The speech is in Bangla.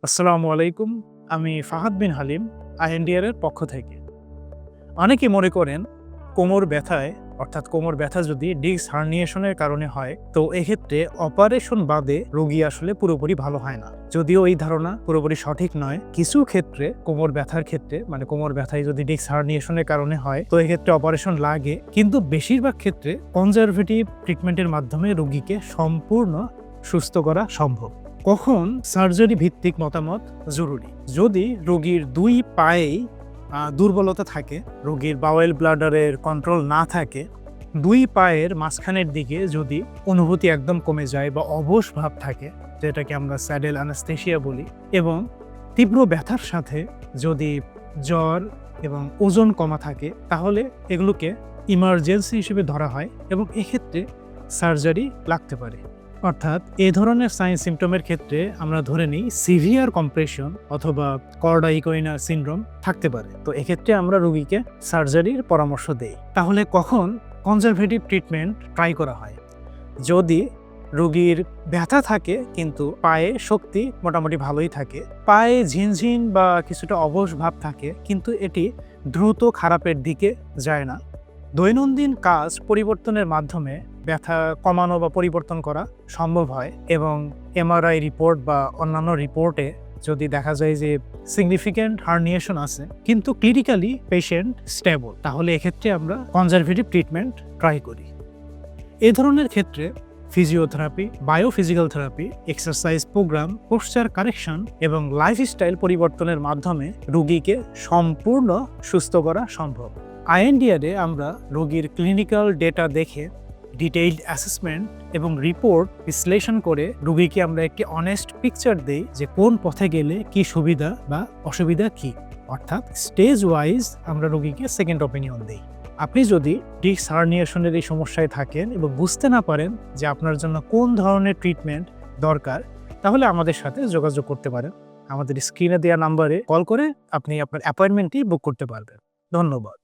আসসালামু আলাইকুম। আমি ফাহাদ বিন হালিম, আইএনডিআর এর পক্ষ থেকে। অনেকে মনে করেন কোমর ব্যথায় অর্থাৎ কোমর ব্যথা যদি ডিস্ক হার্নিয়েশনের কারণে হয়, তো এক্ষেত্রে অপারেশন বাদে রোগী আসলে পুরোপুরি ভালো হয় না। যদিও এই ধারণা পুরোপুরি সঠিক নয়। কিছু ক্ষেত্রে কোমর ব্যথার ক্ষেত্রে কোমর ব্যথায় যদি ডিস্ক হার্নিয়েশনের কারণে হয়, তো এক্ষেত্রে অপারেশন লাগে। কিন্তু বেশিরভাগ ক্ষেত্রে কনজারভেটিভ ট্রিটমেন্টের মাধ্যমে রোগীকে সম্পূর্ণ সুস্থ করা সম্ভব। কখন সার্জারি ভিত্তিক মতামত জরুরি? যদি রোগীর দুই পায়েই দুর্বলতা থাকে, রোগীর বাওয়েল ব্লাডারের কন্ট্রোল না থাকে, দুই পায়ের মাঝখানের দিকে যদি অনুভূতি একদম কমে যায় বা অবশ ভাব থাকে, যেটাকে আমরা স্যাডেল অ্যানাস্থেসিয়া বলি, এবং তীব্র ব্যথার সাথে যদি জ্বর এবং ওজন কমা থাকে, তাহলে এগুলোকে ইমার্জেন্সি হিসেবে ধরা হয় এবং এক্ষেত্রে সার্জারি লাগতে পারে। অর্থাৎ এ ধরনের সাইন সিমটমের ক্ষেত্রে আমরা ধরে নিই সিভিয়ার কম্প্রেশন অথবা কর্ডাইকোইনার সিনড্রোম থাকতে পারে। তো এক্ষেত্রে আমরা রোগীকে সার্জারির পরামর্শ দেই। তাহলে কখন কনজারভেটিভ ট্রিটমেন্ট ট্রাই করা হয়? যদি রোগীর ব্যথা থাকে কিন্তু পায়ে শক্তি মোটামুটি ভালোই থাকে, পায়ে ঝিনঝিন বা কিছুটা অবশ ভাব থাকে, কিন্তু এটি দ্রুত খারাপের দিকে যায় না, দৈনন্দিন কাজ পরিবর্তনের মাধ্যমে ব্যথা কমানো বা পরিবর্তন করা সম্ভব হয়, এবং এমআরআই রিপোর্ট বা অন্যান্য রিপোর্টে যদি দেখা যায় যে সিগনিফিক্যান্ট হার্নিয়েশন আছে কিন্তু ক্লিনিক্যালি পেশেন্ট স্টেবল, তাহলে এক্ষেত্রে আমরা কনজারভেটিভ ট্রিটমেন্ট ট্রাই করি। এ ধরনের ক্ষেত্রে physiotherapy, biophysical therapy, exercise programme, posture correction এবং লাইফস্টাইল পরিবর্তনের মাধ্যমে রোগীকে সম্পূর্ণ সুস্থ করা সম্ভব। আইএনডিআরে আমরা রোগীর ক্লিনিক্যাল ডেটা দেখে ডিটেইলড অ্যাসেসমেন্ট এবং রিপোর্ট বিশ্লেষণ করে রোগীকে আমরা একটি অনেস্ট পিকচার দেই যে কোন পথে গেলে কি সুবিধা বা অসুবিধা কি। অর্থাৎ স্টেজ ওয়াইজ আমরা রোগীকে সেকেন্ড অপিনিয়ন দিই। আপনি যদি ডিস্ক হার্নিয়েশনের এই সমস্যায় থাকেন এবং বুঝতে না পারেন যে আপনার জন্য কোন ধরনের ট্রিটমেন্ট দরকার, তাহলে আমাদের সাথে যোগাযোগ করতে পারেন। আমাদের স্ক্রিনে দেওয়া নাম্বারে কল করে আপনি আপনার অ্যাপয়েন্টমেন্টটি বুক করতে পারবেন। ধন্যবাদ।